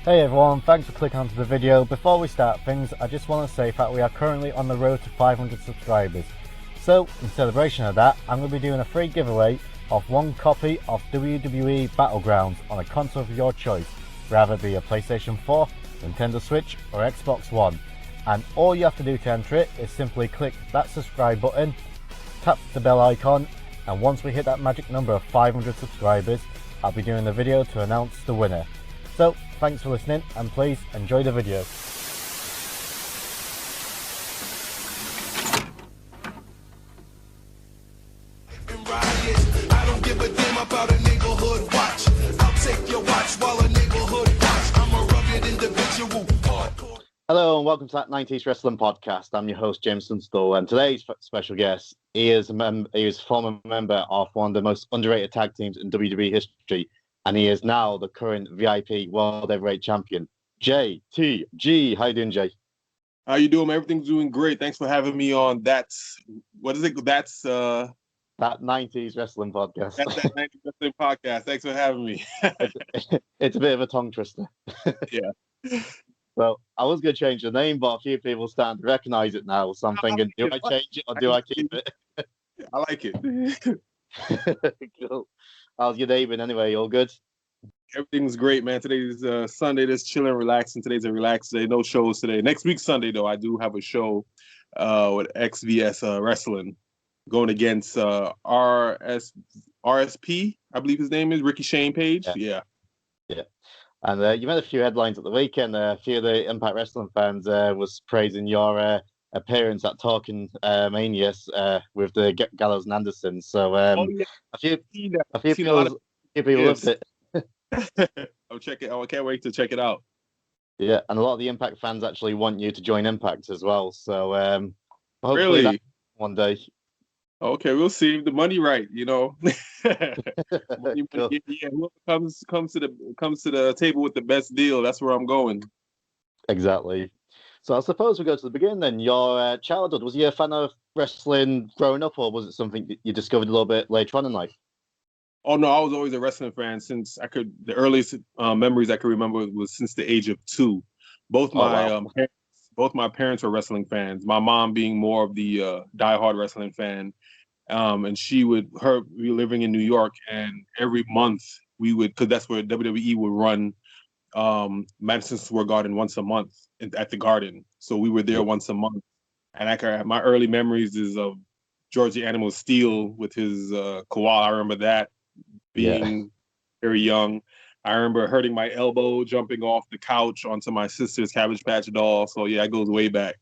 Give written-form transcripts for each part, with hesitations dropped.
Hey everyone, thanks for clicking onto the video. Before we start things, I just want to say that we are currently on the road to 500 subscribers. So, in celebration of that, I'm going to be doing a free giveaway of one copy of WWE Battlegrounds on a console of your choice, whether it be a PlayStation 4, Nintendo Switch or Xbox One. And all you have to do to enter it is simply click that subscribe button, tap the bell icon, and once we hit that magic number of 500 subscribers, I'll be doing the video to announce the winner. So, thanks for listening and please enjoy the video. I don't give a damn about a neighborhood watch. I'll take your watch while a neighborhood watch. I'm a rugged individual. Hello and welcome to that 90s Wrestling Podcast. I'm your host James Dunstall, and today's special guest, he is a former member of one of the most underrated tag teams in WWE history, and he is now the current VIP World Heavyweight Champion, JTG. How you doing, Jay? How you doing? Everything's doing great. Thanks for having me on. What is it? That 90s Wrestling Podcast. That's that 90s Wrestling Podcast. Thanks for having me. It's a bit of a tongue twister. Yeah. Well, I was going to change the name, but a few people starting to recognize it now. So I'm thinking, do I change it or do I keep it? I like it. Cool. How's your day been anyway? All good? Everything's great, man. Today's Sunday. Just chilling, relaxing. Today's a relaxed day. No shows today. Next week, Sunday, though, I do have a show with XVS Wrestling going against RSP, I believe his name is, Ricky Shane Page. Yeah. And you made a few headlines at the weekend. A few of the Impact Wrestling fans was praising your appearance at Talking Manias with the Gallows and Anderson. So a few people loved it. I'll check it. I can't wait to check it out. Yeah, and a lot of the Impact fans actually want you to join Impact as well. So hopefully really, one day. Okay, we'll see if the money right, you know. money, Cool. yeah, whoever comes to the table with the best deal, that's where I'm going. Exactly. So I suppose we go to the beginning then. Your childhood, was you a fan of wrestling growing up, or was it something that you discovered a little bit later on in life? Oh no, I was always a wrestling fan since the earliest memories I could remember was since the age of 2. Both my parents were wrestling fans. My mom being more of the diehard wrestling fan. And we were living in New York, and every month we would, because that's where WWE would run Madison Square Garden once a month at the Garden. So we were there once a month. And my early memories is of George the Animal Steel with his koala. I remember that being very young. I remember hurting my elbow jumping off the couch onto my sister's Cabbage Patch doll. So yeah, it goes way back.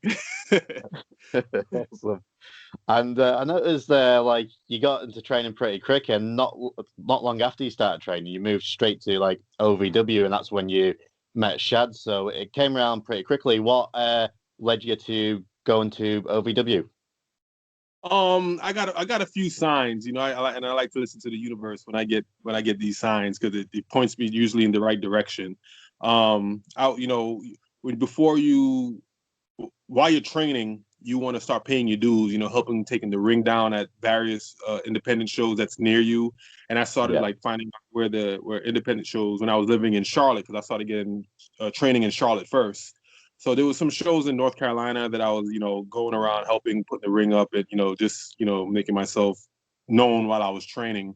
Awesome. And I noticed like you got into training pretty quick, and not long after you started training, you moved straight to like OVW, and that's when you met Shad. So it came around pretty quickly. What led you to going to OVW? I got a few signs, you know. I like to listen to the universe when I get these signs, because it points me usually in the right direction. While you're training, you want to start paying your dues, you know, helping taking the ring down at various independent shows that's near you. And I started like finding out where independent shows when I was living in Charlotte, because I started getting training in Charlotte first. So there was some shows in North Carolina that I was, you know, going around helping put the ring up and, you know, just, you know, making myself known while I was training.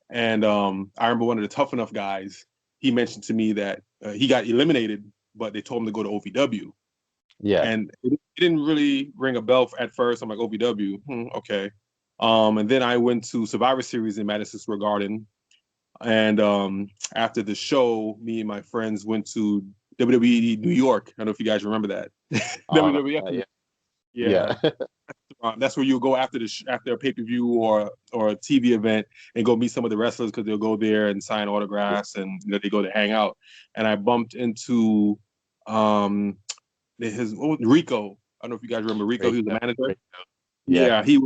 And I remember one of the Tough Enough guys, he mentioned to me that he got eliminated, but they told him to go to OVW. Yeah. And it didn't really ring a bell at first. I'm like, OVW, okay. And then I went to Survivor Series in Madison Square Garden. And after the show, me and my friends went to WWE New York. I don't know if you guys remember that. WWE. Yeah. That's where you go after a pay-per-view or a TV event and go meet some of the wrestlers, because they'll go there and sign autographs and they go to hang out. And I bumped into Rico. I don't know if you guys remember Rico. He was the manager. Yeah, he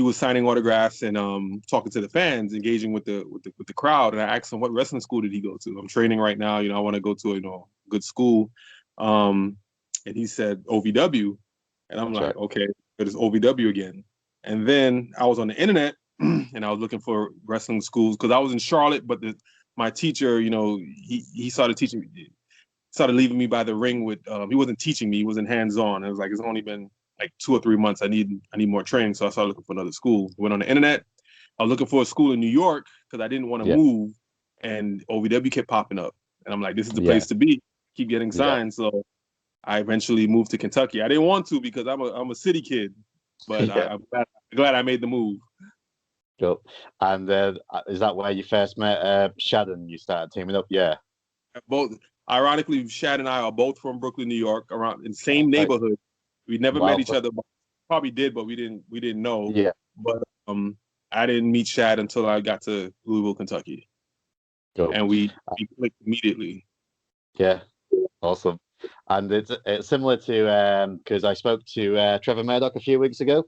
was signing autographs and talking to the fans, engaging with the crowd. And I asked him, what wrestling school did he go to? I'm training right now. You know, I want to go to a good school. And he said OVW, and I'm like, okay, but it's OVW again. And then I was on the internet and I was looking for wrestling schools, because I was in Charlotte, but my teacher, you know, he started teaching me. started leaving me by the ring with. He wasn't teaching me; he wasn't hands on. It was like it's only been like 2 or 3 months. I need more training, so I started looking for another school. Went on the internet. I was looking for a school in New York because I didn't want to move, and OVW kept popping up, and I'm like, this is the place to be. Keep getting signed, so I eventually moved to Kentucky. I didn't want to because I'm a city kid, but I'm glad I made the move. Cool. And is that where you first met Shad and you started teaming up? Yeah. Both. Ironically, Shad and I are both from Brooklyn, New York, around in the same neighborhood. We never met each other. Probably did, but we didn't know. Yeah. But I didn't meet Shad until I got to Louisville, Kentucky. Cool. And we clicked immediately. Yeah. Awesome. And it's similar to because I spoke to Trevor Murdoch a few weeks ago,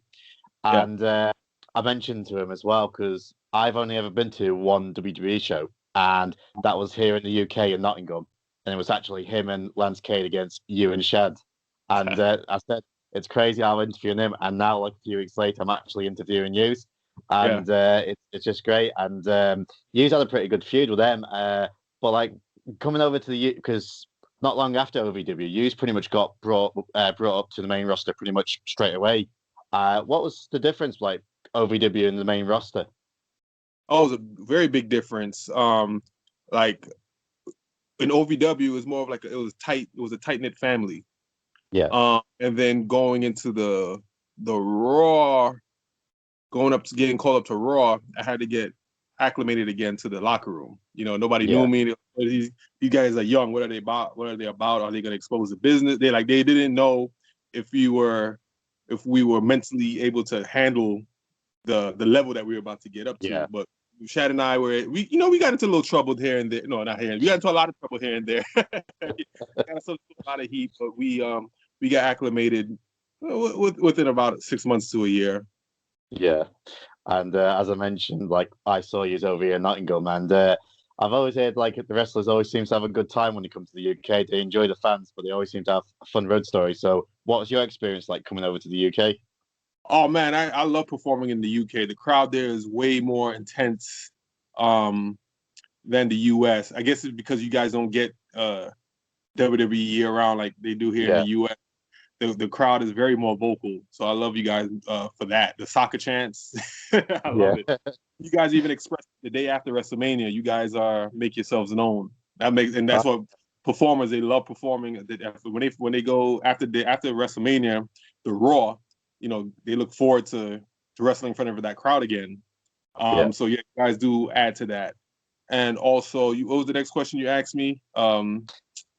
and I mentioned to him as well because I've only ever been to one WWE show, and that was here in the UK in Nottingham, and it was actually him and Lance Cade against you and Shad. And I said it's crazy how I'm interviewing him, and now like a few weeks later, I'm actually interviewing you, and it's just great. And you had a pretty good feud with them, but like coming over to the because not long after OVW, you pretty much got brought up to the main roster pretty much straight away. What was the difference like OVW in the main roster? Oh, it was a very big difference. Like in OVW, it was more of like it was a tight knit family. Yeah. And then going into the Raw, getting called up to Raw, I had to get acclimated again to the locker room. You know, nobody knew me. These guys are young. What are they about? Are they going to expose the business? They didn't know if we were mentally able to handle the level that we were about to get up to. Yeah. But Shad and I we got into a little trouble here and there. No, not here. We got into a lot of trouble here and there. Got into a lot of heat, but we got acclimated within about 6 months to a year. Yeah. And as I mentioned, like I saw you over here in Nottingham, and I've always heard like the wrestlers always seem to have a good time when they come to the UK. They enjoy the fans, but they always seem to have a fun road story. So, what was your experience like coming over to the UK? Oh man, I love performing in the UK. The crowd there is way more intense than the US. I guess it's because you guys don't get WWE year round like they do here in the US. The crowd is very more vocal, so I love you guys for that. The soccer chants, I love it. You guys even express the day after WrestleMania. You guys make yourselves known. That's what performers, they love performing. When they go after WrestleMania, the Raw, you know, they look forward to wrestling in front of that crowd again. So you guys do add to that. And also, what was the next question you asked me?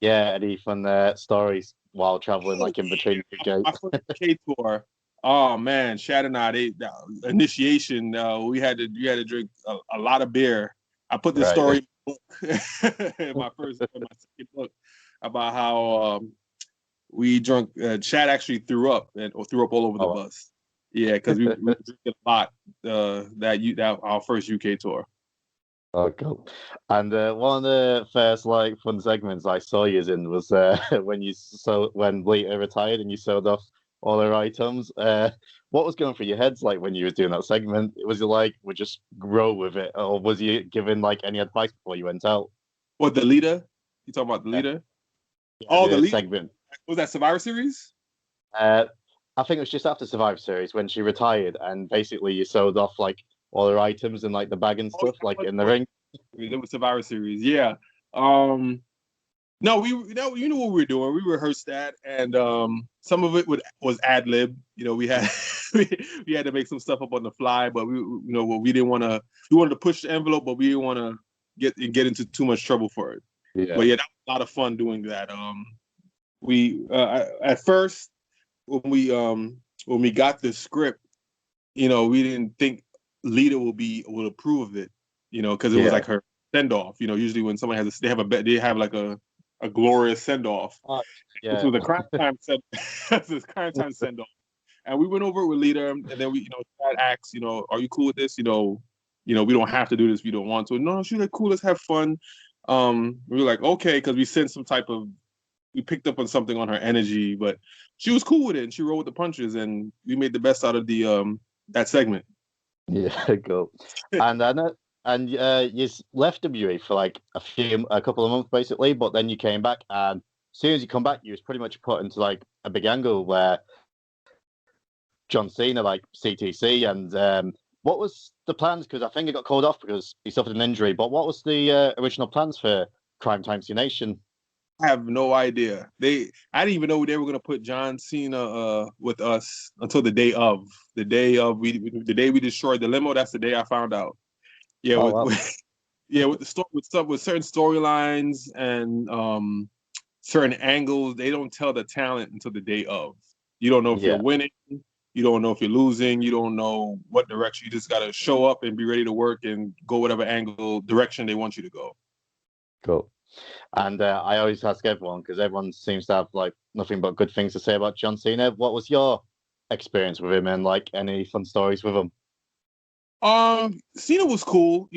Any fun stories while traveling, like in between the my first UK tour. Oh man, Shad and I, the initiation. We had to drink a lot of beer. I put this story in my book, in my second book, about how we drunk. Shad actually threw up all over the bus. Yeah, because we drank a lot. That our first UK tour. Oh, cool. And one of the first like fun segments I saw you in was when Lita retired and you sold off all her items. What was going through your heads like when you were doing that segment? Was it like we just grow with it, or was you given like any advice before you went out? What, the Lita? You talking about the Lita? The Lita segment. Was that Survivor Series? I think it was just after Survivor Series when she retired, and basically you sold off like all her items and like the bag and stuff, like in the ring. It was Survivor Series, yeah. No, you know what we were doing. We rehearsed that, and some of it was ad lib. You know, we had we had to make some stuff up on the fly, but we didn't want to. We wanted to push the envelope, but we didn't want to get into too much trouble for it. Yeah. But yeah, that was a lot of fun doing that. We at first when we got the script, you know, we didn't think Lita would approve of it, you know, because it was like her send off. You know, usually when someone they have like a glorious send off. This was a Cryme Tyme Cryme Tyme send off, and we went over it with Lita, and then we, Chad asked, are you cool with this? We don't have to do this if you don't want to. No, she's like, cool, let's have fun. We were like, okay, because we picked up on something on her energy, but she was cool with it and she rolled with the punches, and we made the best out of the that segment. Yeah, cool. And you left WE for like a couple of months basically, but then you came back and soon as you come back, you was pretty much put into like a big angle where John Cena, like CTC, and what was the plans? Because I think he got called off because he suffered an injury. But what was the original plans for Cryme Tyme Nation? I have no idea. I didn't even know they were gonna put John Cena with us until the day of. The day we destroyed the limo. That's the day I found out. Yeah, with certain storylines and certain angles, they don't tell the talent until the day of. You don't know if you're winning. You don't know if you're losing. You don't know what direction. You just gotta show up and be ready to work and go whatever direction they want you to go. Cool. And I always ask everyone, because everyone seems to have like nothing but good things to say about John Cena. What was your experience with him, and like any fun stories with him? Cena was cool.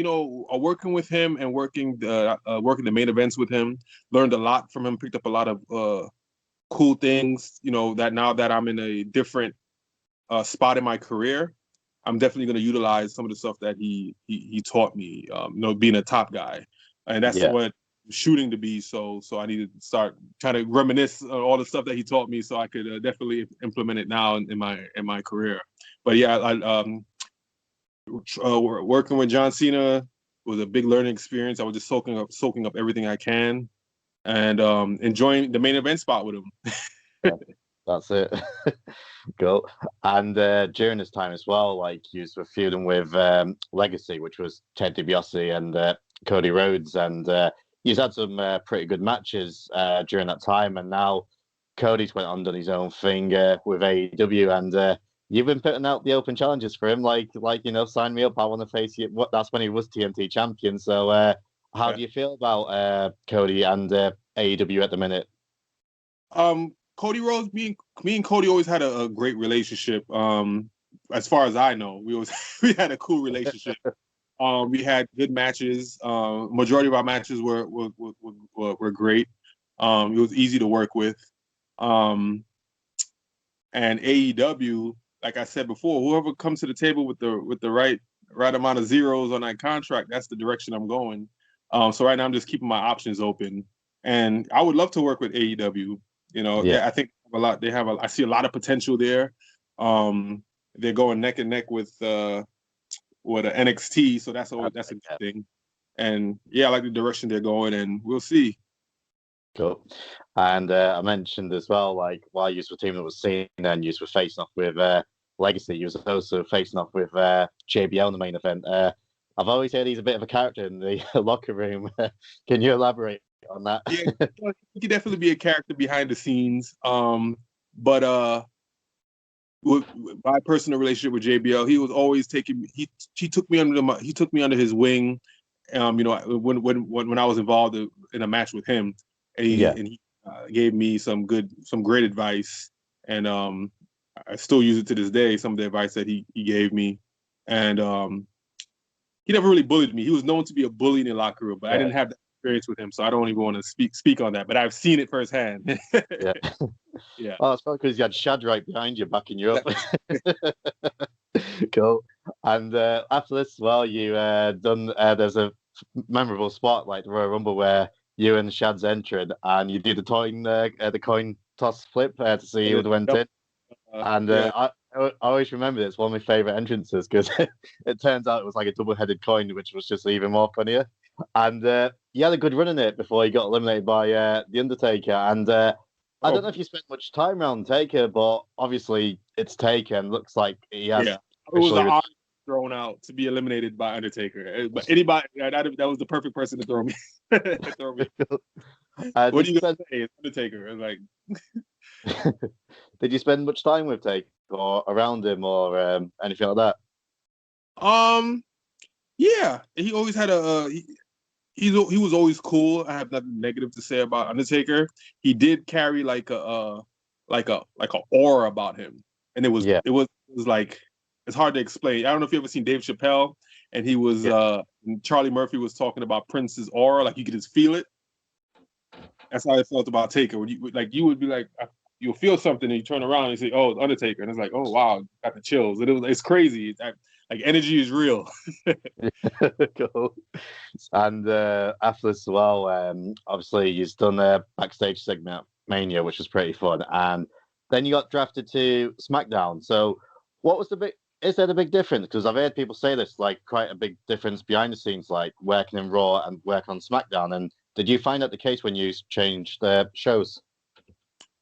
Working with him and working the main events with him. Learned a lot from him. Picked up a lot of cool things. That now that I'm in a different spot in my career, I'm definitely going to utilize some of the stuff that he taught me. Being a top guy, and that's what shooting to be. So I need to start trying to reminisce all the stuff that he taught me, so I could definitely implement it now in my career. But yeah, working with John Cena was a big learning experience. I was just soaking up everything I can, and enjoying the main event spot with him. That's it. Cool. And during this time as well, like you were feuding with Legacy, which was Ted DiBiase and Cody Rhodes, and you've had some pretty good matches during that time. And now Cody's went on done his own thing with AEW, and you've been putting out the open challenges for him, like sign me up. I want to face you. That's when he was TNT champion. So how do you feel about Cody and AEW at the minute? Cody Rhodes, me and Cody always had a great relationship. As far as I know, we had a cool relationship. We had good matches. Majority of our matches were great. It was easy to work with. And AEW, like I said before, whoever comes to the table with the right amount of zeros on that contract, that's the direction I'm going. So right now I'm just keeping my options open, and I would love to work with AEW. I think I see a lot of potential there. They're going neck and neck with NXT, so that's a good thing. And yeah, I like the direction they're going, and we'll see. Cool. And I mentioned as well, like while you were teaming up with Cena and you were facing off with Legacy, you was also facing off with JBL in the main event. I've always heard he's a bit of a character in the locker room. Can you elaborate on that? Yeah, he could definitely be a character behind the scenes. But with my personal relationship with JBL, he was always he took me under his wing. When I was involved in a match with him, and he gave me some great advice, and I still use it to this day. Some of the advice that he gave me, and he never really bullied me. He was known to be a bully in the locker room, but I didn't have that experience with him, so I don't even want to speak on that. But I've seen it firsthand. Yeah. Well, it's probably because you had Shad right behind you, backing you up. Cool. And after this, well, you done. There's a memorable spot like the Royal Rumble where you and Shad's entered, and you did the coin toss flip to see who went in. And I always remember it's one of my favorite entrances because it turns out it was like a double-headed coin, which was just even more funnier. And you had a good run in it before you got eliminated by The Undertaker. And I don't know if you spent much time around Taker, but obviously it's Taker and looks like he has. Yeah, it was an honor thrown out to be eliminated by Undertaker. But anybody, that was the perfect person to throw me. What do you say? It's Undertaker. It's like. Did you spend much time with Taker or around him or anything like that? Yeah, he always had he was always cool. I have nothing negative to say about Undertaker. He did carry like a aura about him, and it was like, it's hard to explain. I don't know if you ever seen Dave Chappelle, and he was Charlie Murphy was talking about Prince's aura, like you could just feel it. That's how I felt about Taker. When you would be like, you'll feel something, and you turn around and you say, "Oh, it's Undertaker," and it's like, "Oh wow, got the chills." It's crazy. Like energy is real. Cool. And after this as well, obviously you've done a backstage segment at Mania, which was pretty fun, and then you got drafted to SmackDown. So, what was the big? Is there a big difference? Because I've heard people say this, like quite a big difference behind the scenes, like working in Raw and working on SmackDown. And did you find that the case when you changed the shows?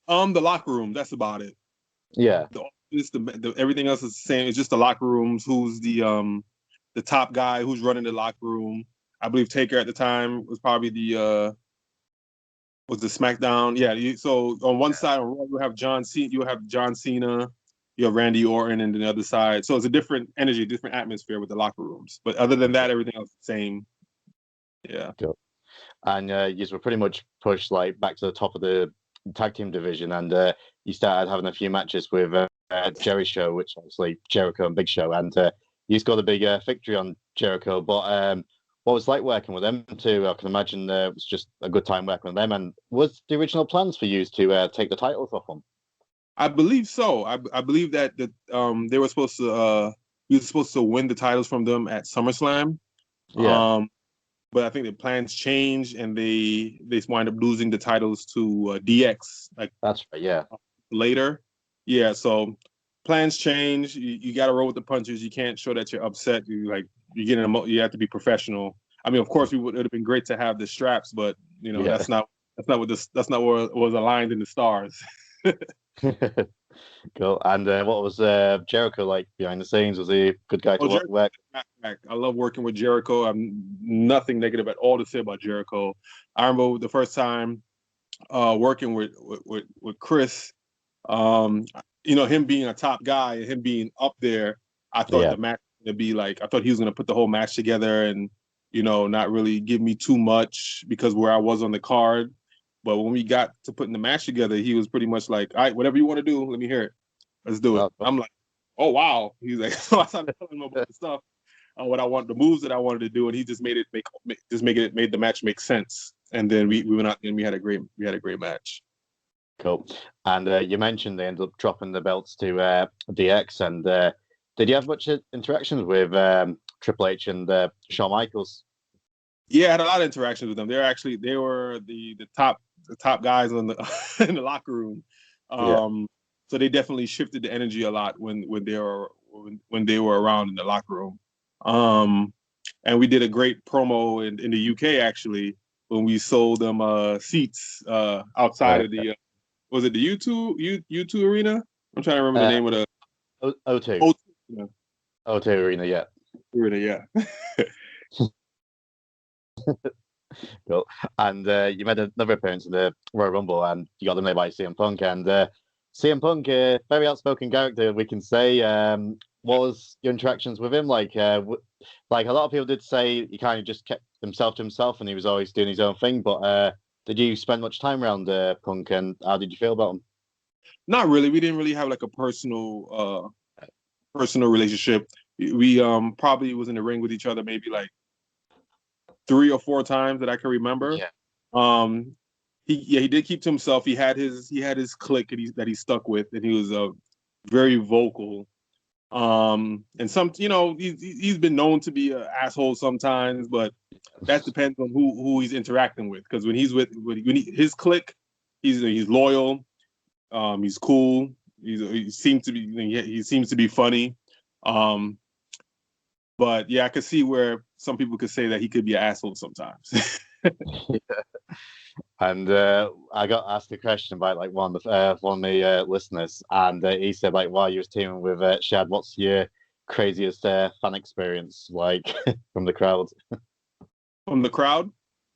The locker room. That's about it. Yeah. Everything else is the same. It's just the locker rooms. Who's the top guy? Who's running the locker room? I believe Taker at the time was probably the SmackDown. Yeah. So on one side, on Raw, you have John Cena. You have John Cena. You have Randy Orton, and then the other side. So it's a different energy, different atmosphere with the locker rooms. But other than that, everything else is the same. Yeah. Cool. And you were pretty much pushed like back to the top of the tag team division, and you started having a few matches with Jeri-Show, which obviously Jericho and Big Show, and you scored a big victory on Jericho. But what was it like working with them too? I can imagine it was just a good time working with them. And was the original plans for you to take the titles off them? I believe so. I believe that they were supposed to we were supposed to win the titles from them at SummerSlam. Yeah. But I think the plans changed, and they wind up losing the titles to DX. Like that's right. Yeah. Later. Yeah. So plans change. You got to roll with the punches. You can't show that you're upset. You have to be professional. I mean, of course, it would have been great to have the straps, but that's not what was aligned in the stars. Cool. And what was Jericho like behind the scenes? Was he a good guy to work with? I love working with Jericho. I'm nothing negative at all to say about Jericho. I remember the first time working with Chris. Him being a top guy and him being up there. I thought the match was gonna be like. I thought he was gonna put the whole match together and not really give me too much because where I was on the card. But when we got to putting the match together, he was pretty much like, all right, whatever you want to do, let me hear it. Let's do it. I'm like, oh, wow. He's like, so I started telling him about the stuff, what I want, the moves that I wanted to do. And he just made the match make sense. And then we went out and we had a great match. Cool. And you mentioned they ended up dropping the belts to DX. And did you have much interactions with Triple H and Shawn Michaels? Yeah, I had a lot of interactions with them. They were the top guys in the locker room. So they definitely shifted the energy a lot when they were around in the locker room. And we did a great promo in the UK actually when we sold them seats outside of the was it the U2 arena? I'm trying to remember the name of the O2. O2 arena, yeah. Arena, yeah. Cool. And you made another appearance in the Royal Rumble, and you got eliminated by CM Punk. And CM Punk, very outspoken character, we can say. What was your interactions with him like? Like a lot of people did say he kind of just kept himself to himself, and he was always doing his own thing. But did you spend much time around Punk, and how did you feel about him? Not really. We didn't really have like a personal relationship. We probably was in the ring with each other maybe like 3 or 4 times that I can remember. Yeah. He did keep to himself. He had his clique that he stuck with, and he was very vocal. And some, he's been known to be an asshole sometimes, but that depends on who he's interacting with. Because when he's his clique, he's loyal. He's cool. He seems to be funny. But yeah, I could see where some people could say that he could be an asshole sometimes. Yeah. And I got asked a question by like one of the listeners, and he said like, while you was teaming with Shad, what's your craziest fan experience like from the crowd? From the crowd?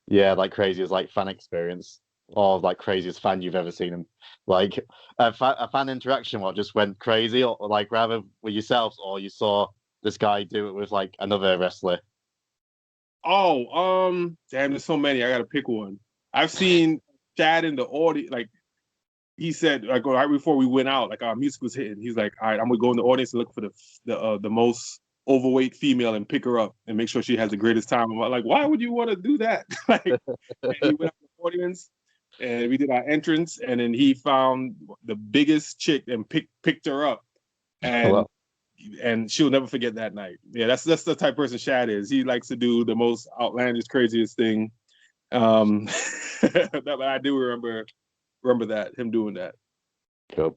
Yeah, like craziest like fan experience, or like craziest fan you've ever seen him. Like a fan interaction, what just went crazy, or like rather with yourselves, or you saw this guy do it with like another wrestler. Oh, damn, there's so many. I gotta pick one. I've seen Shad in the audience, like he said, like right before we went out, like our music was hitting. He's like, all right, I'm gonna go in the audience and look for the most overweight female and pick her up and make sure she has the greatest time. I'm like, why would you want to do that? Like, and he went up to the audience and we did our entrance, and then he found the biggest chick and picked her up. And and she'll never forget that night. Yeah, that's the type of person Shad is. He likes to do the most outlandish, craziest thing. That I do remember that, him doing that. Cool.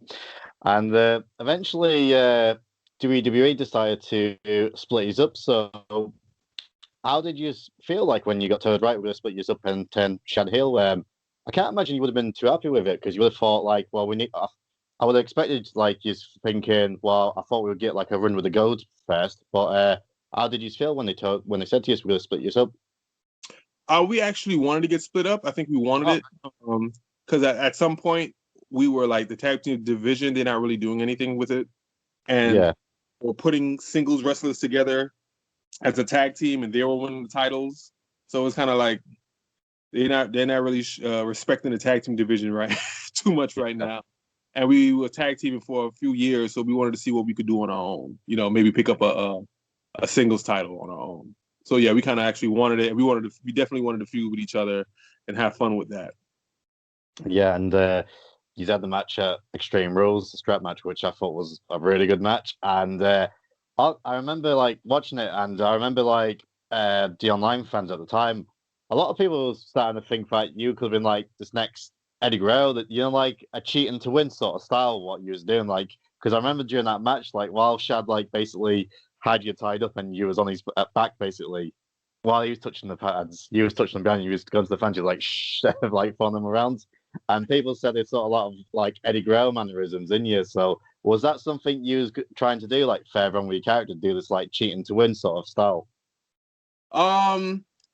And eventually, WWE decided to split you up. So, how did you feel like when you got told, right, we're going to split you up and turn Shad heel? I can't imagine you would have been too happy with it, because you would have thought, like, well, we need. I would have expected, like, you thinking, well, I thought we would get like a run with the gold first. But how did you feel when they said to us, we're going to split you up? We actually wanted to get split up. I think we wanted it because at some point we were like the tag team division. They're not really doing anything with it, and we're putting singles wrestlers together as a tag team, and they were winning the titles. So it's kind of like they're not really respecting the tag team division right too much right now. And we were tag teaming for a few years, so we wanted to see what we could do on our own. You know, maybe pick up a singles title on our own. So yeah, we kind of actually wanted it. We definitely wanted to feud with each other and have fun with that. Yeah, and you had the match at Extreme Rules, the strap match, which I thought was a really good match. And I remember like watching it, and I remember like the online fans at the time. A lot of people were starting to think that you could have been like this next Eddie Guerrero, that like a cheating to win sort of style, what you was doing, like, because I remember during that match, like while Shad like basically had you tied up and you was on his back basically, while he was touching the pads, you was touching them behind, you was going to the fans, you like shh, like throwing them around, and people said it's sort of a lot of like Eddie Guerrero mannerisms in you. So was that something you was trying to do, like further on with your character, do this like cheating to win sort of style?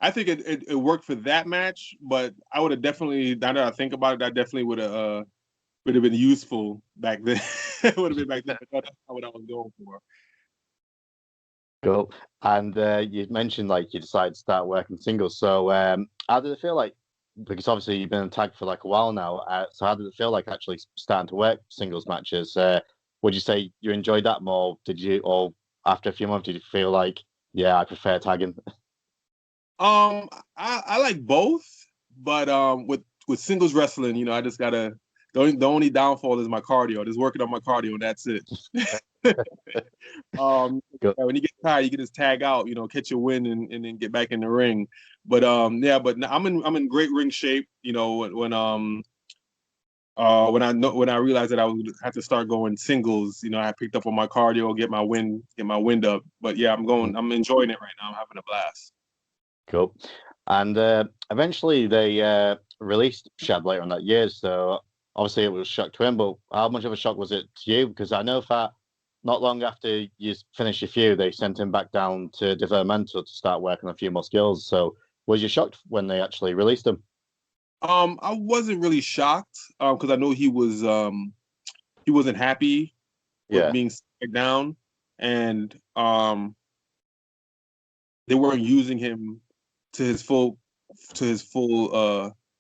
I think it worked for that match, but I would have definitely, now that I think about it, I definitely would have been useful back then. It would have been back then, but that's not what I was going for. Cool. And you mentioned like you decided to start working singles. So how did it feel like? Because obviously you've been in tag for like a while now. So how did it feel like actually starting to work singles matches? Would you say you enjoyed that more? Or after a few months, did you feel like, yeah, I prefer tagging? I like both, but with singles wrestling, you know, I just gotta. The only downfall is my cardio. Just working on my cardio, and that's it. When you get tired, you can just tag out, you know, catch a win, and then get back in the ring. But yeah, but I'm in great ring shape. You know, when I realized that I would have to start going singles, you know, I picked up on my cardio, get my wind up. But yeah, I'm enjoying it right now. I'm having a blast. Cool. And eventually they released Shad later on that year, so obviously it was a shock to him, but how much of a shock was it to you? Because I know that not long after you finished your feud, they sent him back down to developmental to start working on a few more skills. So was you shocked when they actually released him? I wasn't really shocked because I know he wasn't happy with being set down, and they weren't using him to his full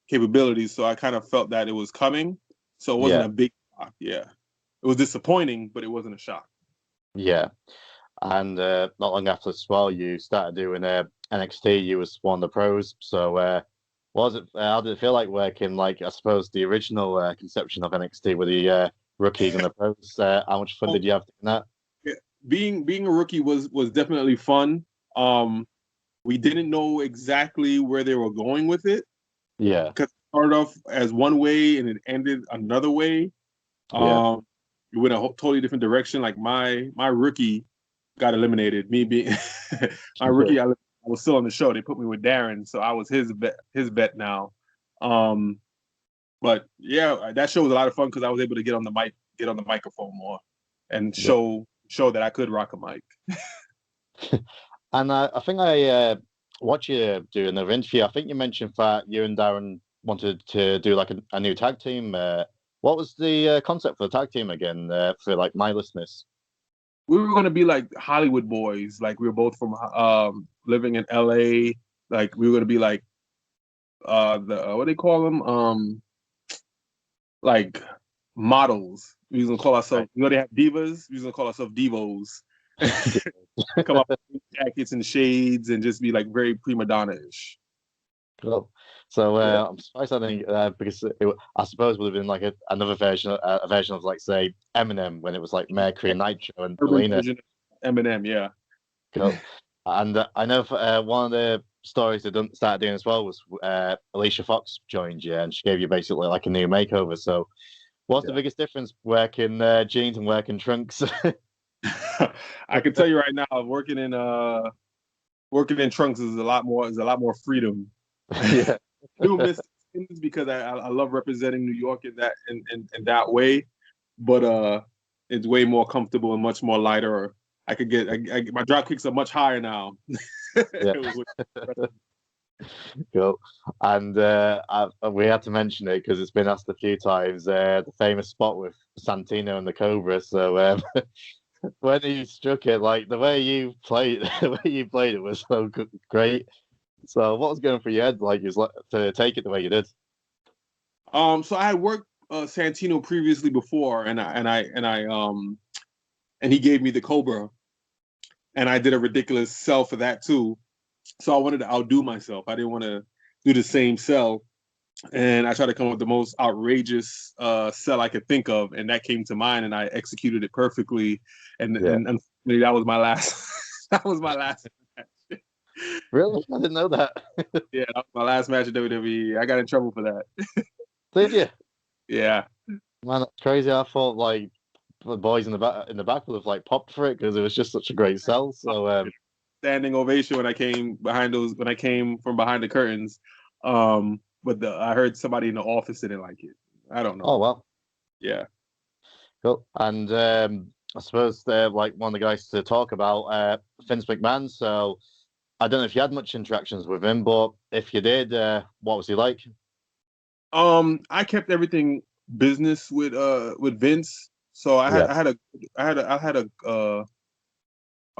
capabilities. So I kind of felt that it was coming. So it wasn't a big shock. Yeah, it was disappointing, but it wasn't a shock. Yeah, and not long after as well, you started doing NXT. You was one of the pros. So was it? How did it feel like working, like I suppose the original conception of NXT with the rookies and the pros? How much fun did you have doing that? Yeah. Being a rookie was definitely fun. We didn't know exactly where they were going with it. Yeah, because it started off as one way and it ended another way. It went a totally different direction. Like my rookie got eliminated. Me being my rookie, I was still on the show. They put me with Darren, so I was his bet now. But yeah, that show was a lot of fun because I was able to get on the microphone more, and show that I could rock a mic. And I think I watched you do another interview. I think you mentioned that you and Darren wanted to do like a new tag team. What was the concept for the tag team again? For like my listeners, we were gonna be like Hollywood boys. Like we were both from living in LA. Like we were gonna be like the what do they call them? Like models. We was gonna call ourselves. You know they have divas. We was gonna call ourselves divos. Come up with jackets and shades and just be like very prima donna-ish. Cool. So I'm surprised I think because I suppose would have been like another version of like say Eminem when it was like Mercury and Nitro and Selena. Eminem, yeah. Cool. And I know one of the stories they started doing as well was Alicia Fox joined you, and she gave you basically like a new makeover. So, what's the biggest difference working jeans and working trunks? I can tell you right now, working in trunks is a lot more freedom. Yeah. I do miss things because I love representing New York in that way, but it's way more comfortable and much more lighter. I could get my drop kicks are much higher now. Yeah. Cool. And we had to mention it because it's been asked a few times. The famous spot with Santino and the Cobra. So when he struck it, like the way you played it was so great. So what was going through your head, like, is to take it the way you did? So I had worked Santino previously before, and he gave me the Cobra, and I did a ridiculous sell for that too. So I wanted to outdo myself. I didn't want to do the same sell, and I tried to come up with the most outrageous sell I could think of, and that came to mind, and I executed it perfectly. And unfortunately, that was my last. That was my last match. Really? I didn't know that. Yeah, that was my last match at WWE. I got in trouble for that. Did you? Yeah. Man, that's crazy. I thought like the boys in the back would have like popped for it because it was just such a great sell. So standing ovation when I came from behind the curtains. But I heard somebody in the office didn't like it. I don't know. Oh well. Yeah. Cool. And I suppose they're like one of the guys to talk about, Vince McMahon. So I don't know if you had much interactions with him, but if you did, what was he like? I kept everything business with Vince. So I had a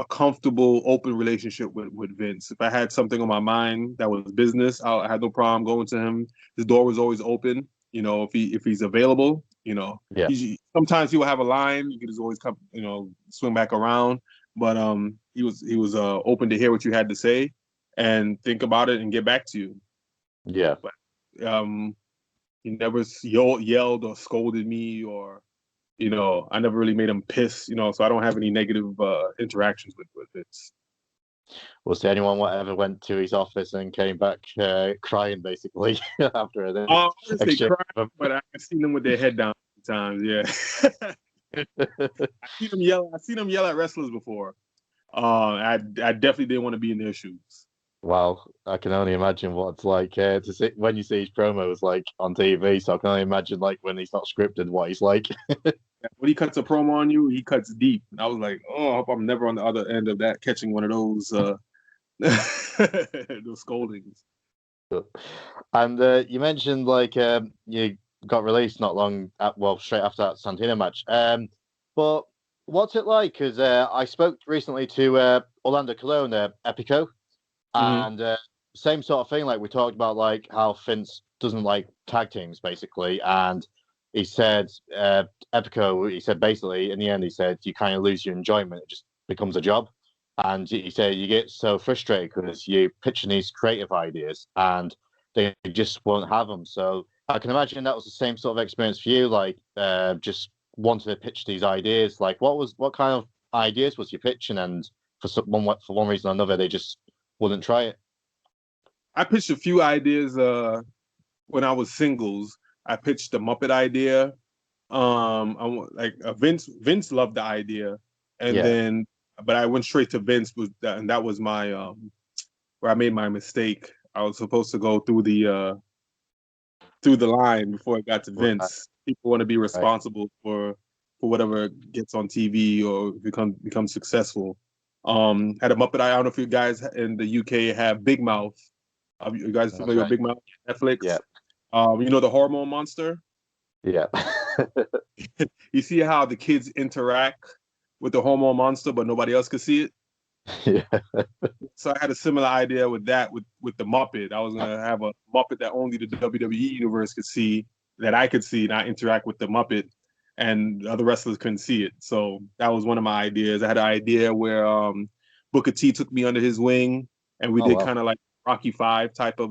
comfortable, open relationship with Vince. If I had something on my mind that was business, I had no problem going to him. His door was always open. You know, if he's available, you know, sometimes he will have a line. You could just always come, you know, swing back around. But he was open to hear what you had to say and think about it and get back to you. Yeah. But he never yelled or scolded me, or, you know, I never really made him piss, you know, so I don't have any negative interactions with Vince. Was there anyone ever went to his office and came back crying, basically, after it? I wouldn't say crying, but I've seen them with their head down sometimes, yeah. I've seen them yell at wrestlers before. I definitely didn't want to be in their shoes. Wow, I can only imagine what it's like to see when you see his promos like on TV. So I can only imagine like when he's not scripted, what he's like. When he cuts a promo on you, he cuts deep. And I was like, oh, I hope I'm never on the other end of that, catching one of those those scoldings. And you mentioned like you got released not long straight after that Santino match. But what's it like? Because I spoke recently to Orlando Colon, Epico. And same sort of thing, like we talked about, like how Vince doesn't like tag teams, basically. And he said, Epico, he said basically, in the end, he said, you kind of lose your enjoyment. It just becomes a job. And he said, you get so frustrated because you pitching these creative ideas and they just won't have them. So I can imagine that was the same sort of experience for you, like just wanting to pitch these ideas. Like what kind of ideas was you pitching? And for one reason or another, they just wouldn't try it. I pitched a few ideas when I was singles. I pitched the Muppet idea. Vince loved the idea, and but I went straight to Vince and that was my where I made my mistake. I was supposed to go through the line before it got to Vince. People want to be responsible for whatever gets on TV or become successful. Had a Muppet. I don't know if you guys in the UK have Big Mouth. You guys familiar with Big Mouth? Netflix. Yeah. You know the hormone monster. Yeah. You see how the kids interact with the hormone monster, but nobody else could see it. Yeah. So I had a similar idea with that with the Muppet. I was gonna have a Muppet that only the WWE universe could see, that I could see, and I interact with the Muppet, and the other wrestlers couldn't see it. So that was one of my ideas. I had an idea where Booker T took me under his wing, and we did kind of like Rocky V type of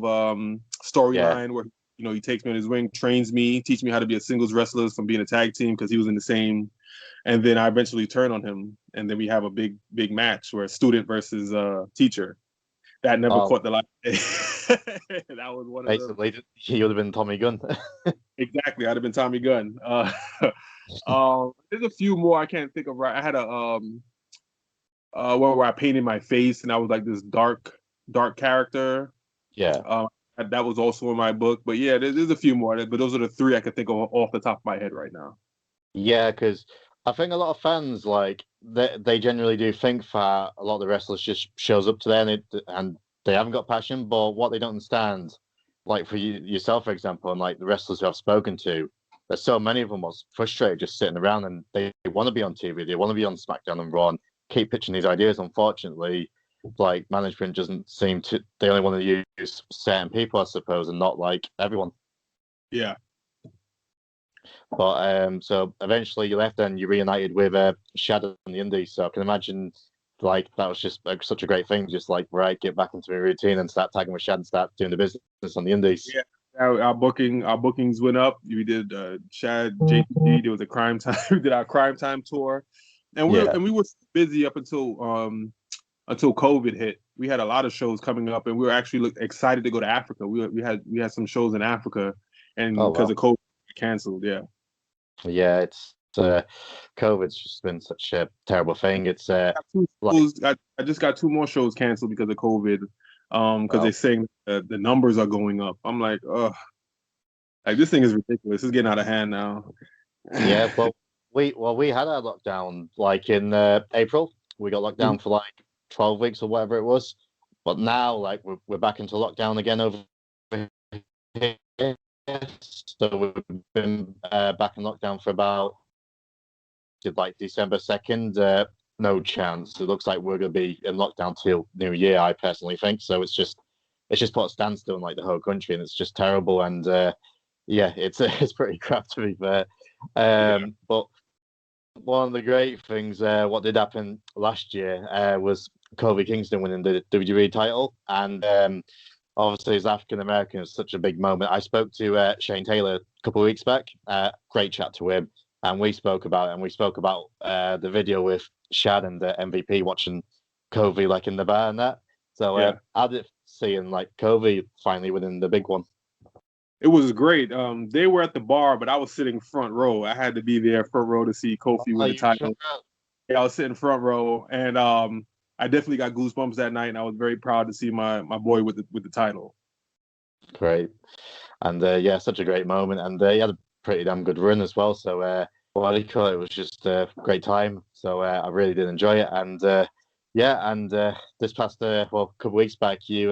storyline where, you know, he takes me on his wing, trains me, teach me how to be a singles wrestler from being a tag team, because he was in the same and then I eventually turn on him, and then we have a big match where student versus teacher. That never caught the light. That was one of them. Basically, he would have been Tommy Gunn. Exactly, I'd have been Tommy Gunn. There's a few more I can't think of. Right, I had a one where I painted my face, and I was like this dark character. Yeah. That was also in my book. But yeah, there's a few more. But those are the three I can think of off the top of my head right now. Yeah, because I think a lot of fans, like, they generally do think that a lot of the wrestlers just shows up to there and they haven't got passion. But what they don't understand, like for yourself, for example, and like the wrestlers who I've spoken to, there's so many of them was frustrated just sitting around, and they want to be on TV, they want to be on SmackDown and Raw, and keep pitching these ideas. Unfortunately, like, management doesn't seem to, they only want to use certain people, I suppose, and not like everyone. Yeah. But so eventually you left and you reunited with Shad on the Indies. So I can imagine, like, that was just like such a great thing. Just like, right, get back into a routine and start tagging with Shad and start doing the business on the Indies. Yeah, our bookings went up. We did Shad JTG. There was a Cryme Tyme. We did our Cryme Tyme tour, and we were busy up until COVID hit. We had a lot of shows coming up, and we were actually excited to go to Africa. We had some shows in Africa, and because of COVID, we canceled. Yeah. Yeah, it's COVID's just been such a terrible thing. It's I just got 2 more shows canceled because of COVID. Because they're saying the numbers are going up. I'm like, ugh, like this thing is ridiculous. It's getting out of hand now. Yeah, well, we had our lockdown like in April. We got locked down for like 12 weeks or whatever it was. But now, like, we're back into lockdown again over here. So we've been back in lockdown for about like December 2nd. No chance. It looks like we're going to be in lockdown till New Year, I personally think. So it's just put a standstill in like the whole country, and it's just terrible. And yeah, it's pretty crap, to be fair. But one of the great things, what did happen last year, was Kofi Kingston winning the WWE title, and obviously, as African American, it's such a big moment. I spoke to Shane Taylor a couple of weeks back. Great chat to him, and we spoke about it. And we spoke about the video with Shad and the MVP watching Kofi like in the bar and that. So how did it seeing like Kofi finally winning the big one? It was great. They were at the bar, but I was sitting front row. I had to be there front row to see Kofi win the title. Yeah, I was sitting front row, and I definitely got goosebumps that night, and I was very proud to see my boy with the title. Great, and yeah, such a great moment, and he had a pretty damn good run as well. So what do you call it? It was just a great time. So I really did enjoy it, and this past couple of weeks back, you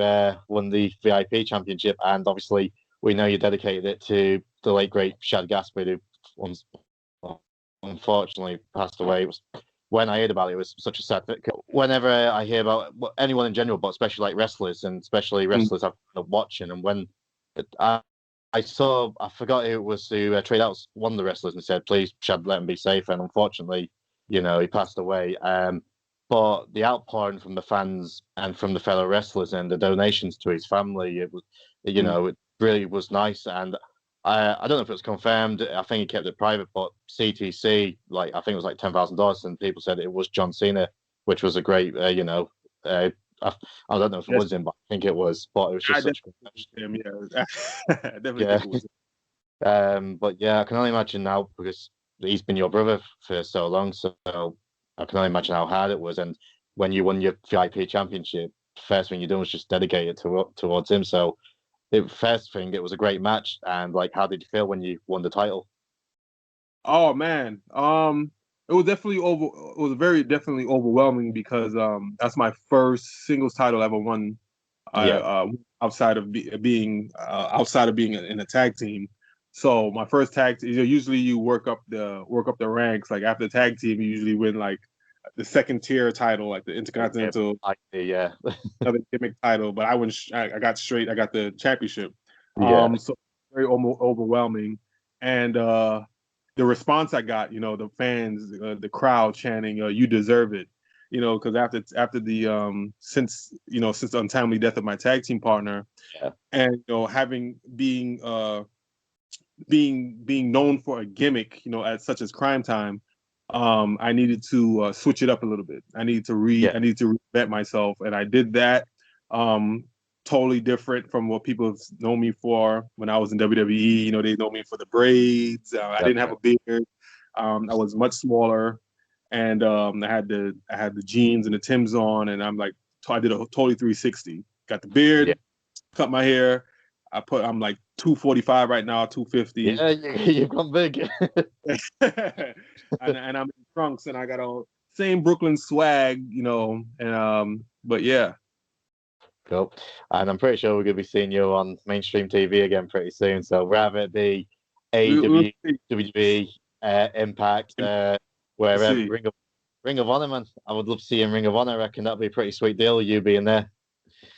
won the VIP championship, and obviously we know you dedicated it to the late great Shad Gaspard, who unfortunately passed away. It was, when I heard about it, it was such a sad thing. Whenever I hear about anyone in general, but especially like wrestlers, and especially wrestlers I've been watching, and when I forgot who it was who Trade Out one of the wrestlers and said, please, Shad, let him be safe. And unfortunately, he passed away. But the outpouring from the fans and from the fellow wrestlers and the donations to his family, it was, it really was nice. And I don't know if it was confirmed. I think he kept it private, but CTC, like, I think it was like $10,000, and people said it was John Cena, which was a great, I don't know if it was him, but I think it was. But it was just such him, yeah. Definitely think it was him. But yeah, I can only imagine now, because he's been your brother for so long, so I can only imagine how hard it was. And when you won your VIP championship, first thing you done was just dedicate it towards him. So first thing, it was a great match. And like, how did you feel when you won the title? Oh man, it was definitely overwhelming, because that's my first singles title I ever won. Outside of being in a tag team. So my first tag team, usually you work up the ranks. Like after the tag team, you usually win like the second tier title, like the Intercontinental, another gimmick title. But I got the championship. So very overwhelming, and the response I got, the fans, the crowd chanting, "You deserve it," because after the since the untimely death of my tag team partner, and having being known for a gimmick, as such as Cryme Tyme, I needed to switch it up a little bit. I needed to Yeah. I needed to reinvent myself, and I did that. Totally different from what people have known me for when I was in WWE. You know, they know me for the braids. I didn't have a beard. I was much smaller, and I had the jeans and the Timbs on, and I did a totally 360. Got the beard, cut my hair. I'm like 245 right now, 250. Yeah, you've gone big. and I'm in trunks, and I got all same Brooklyn swag, you know. And but yeah. Cool. And I'm pretty sure we're going to be seeing you on mainstream TV again pretty soon. So rather it be AEW, WWE, Impact, wherever, See. Ring of Honor, man. I would love to see you in Ring of Honor. I reckon that'd be a pretty sweet deal, you being there.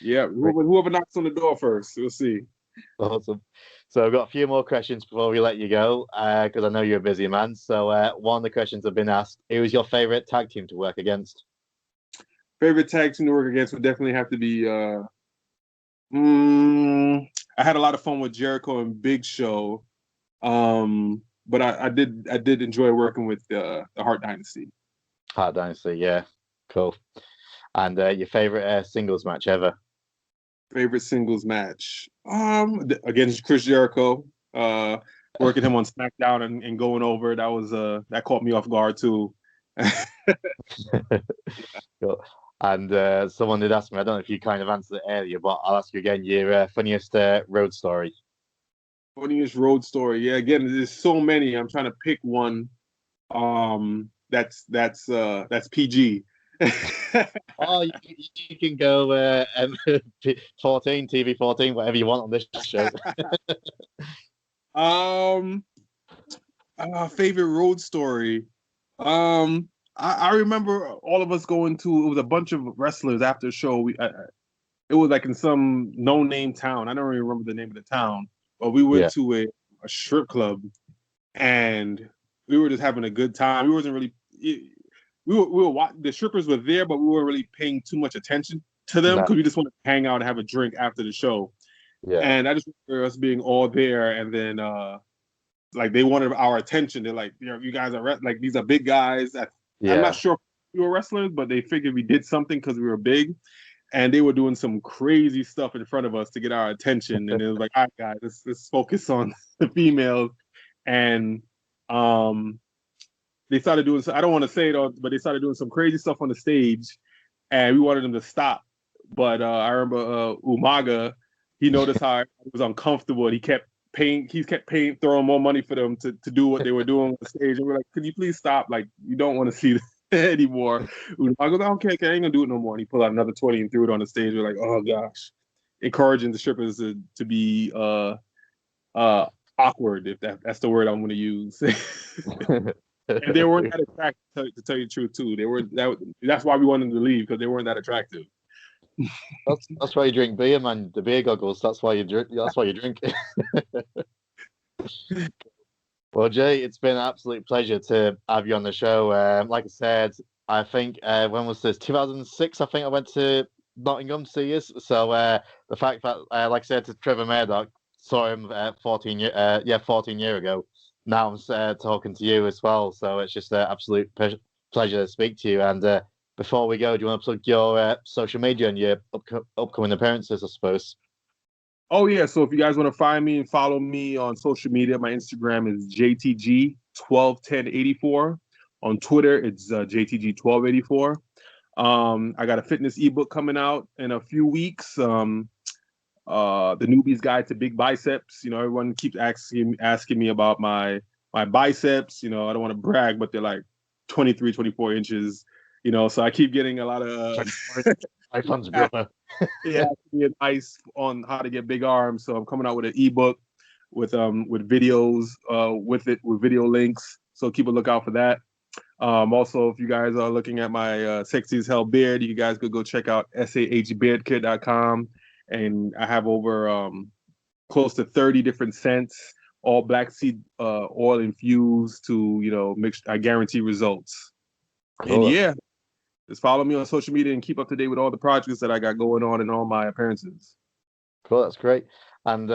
Yeah, whoever knocks on the door first, we'll see. Awesome. So I've got a few more questions before we let you go, because I know you're a busy man. So one of the questions have been asked: who is your favorite tag team to work against? Favorite tag team to work against would definitely have to be. I had a lot of fun with Jericho and Big Show, but I did enjoy working with the Hart Dynasty. Hart Dynasty, yeah, cool. And your favorite singles match ever? Favorite singles match, against Chris Jericho. Working him on SmackDown and going over, that caught me off guard too. Cool. And someone did ask me, I don't know if you kind of answered it earlier, but I'll ask you again, your funniest road story. Funniest road story. Yeah, again, there's so many. I'm trying to pick one. That's PG. Oh, you can go 14, TV 14, whatever you want on this show. Favorite road story. I remember all of us going to, it was a bunch of wrestlers after a show. It was like in some no-name town. I don't even remember the name of the town, but we went to a strip club, and we were just having a good time. We wasn't really, we were the strippers were there, but we weren't really paying too much attention to them because we just wanted to hang out and have a drink after the show. Yeah. And I just remember us being all there, and then like they wanted our attention. They're like, you guys are like, these are big guys. I'm not sure if we were wrestlers, but they figured we did something because we were big, and they were doing some crazy stuff in front of us to get our attention. And it was like, all right, guys, let's focus on the females. And they started doing, I don't want to say it all, but they started doing some crazy stuff on the stage, and we wanted them to stop. But I remember Umaga, he noticed how it was uncomfortable, and he kept throwing more money for them to do what they were doing on the stage. And we're like, could you please stop? Like, you don't want to see this anymore. I go, okay, I ain't gonna do it no more. And he pulled out another 20 and threw it on the stage. We're like, oh gosh. Encouraging the strippers to be awkward, if that's the word I'm gonna use. And they weren't that attractive, to tell you the truth too. That's why we wanted them to leave, because they weren't that attractive. That's why you drink beer, man. The beer goggles. That's why you drink. That's why you drink. Well, Jay, it's been an absolute pleasure to have you on the show. Like I said, I think when was this? 2006. I think I went to Nottingham to see you. So the fact that, like I said to Trevor Murdoch, saw him 14 years ago. Now I'm talking to you as well. So it's just an absolute pleasure to speak to you. And before we go, do you want to plug your social media and your upcoming appearances, I suppose? Oh, yeah. So if you guys want to find me and follow me on social media, my Instagram is JTG121084. On Twitter, it's JTG1284. I got a fitness ebook coming out in a few weeks. The Newbie's Guide to Big Biceps. You know, everyone keeps asking me about my biceps. You know, I don't want to brag, but they're like 23, 24 inches. You know, so I keep getting a lot of advice on how to get big arms. So I'm coming out with an ebook with videos with video links. So keep a lookout for that. Also, if you guys are looking at my Sexy as Hell beard, you guys could go check out sahbeardkit.com. And I have over close to 30 different scents, all black seed oil infused to, you know, I guarantee results. Cool. And yeah, just follow me on social media and keep up to date with all the projects that I got going on and all my appearances. Cool, that's great. And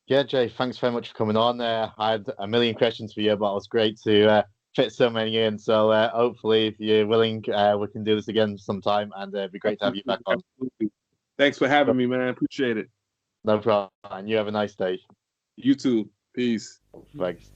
yeah, Jay, thanks very much for coming on. I had a million questions for you, but it was great to fit so many in. So hopefully, if you're willing, we can do this again sometime, and it'd be great to have you back on. Absolutely. Thanks for having me, man. Appreciate it. No problem. And you have a nice day. You too. Peace. Thanks.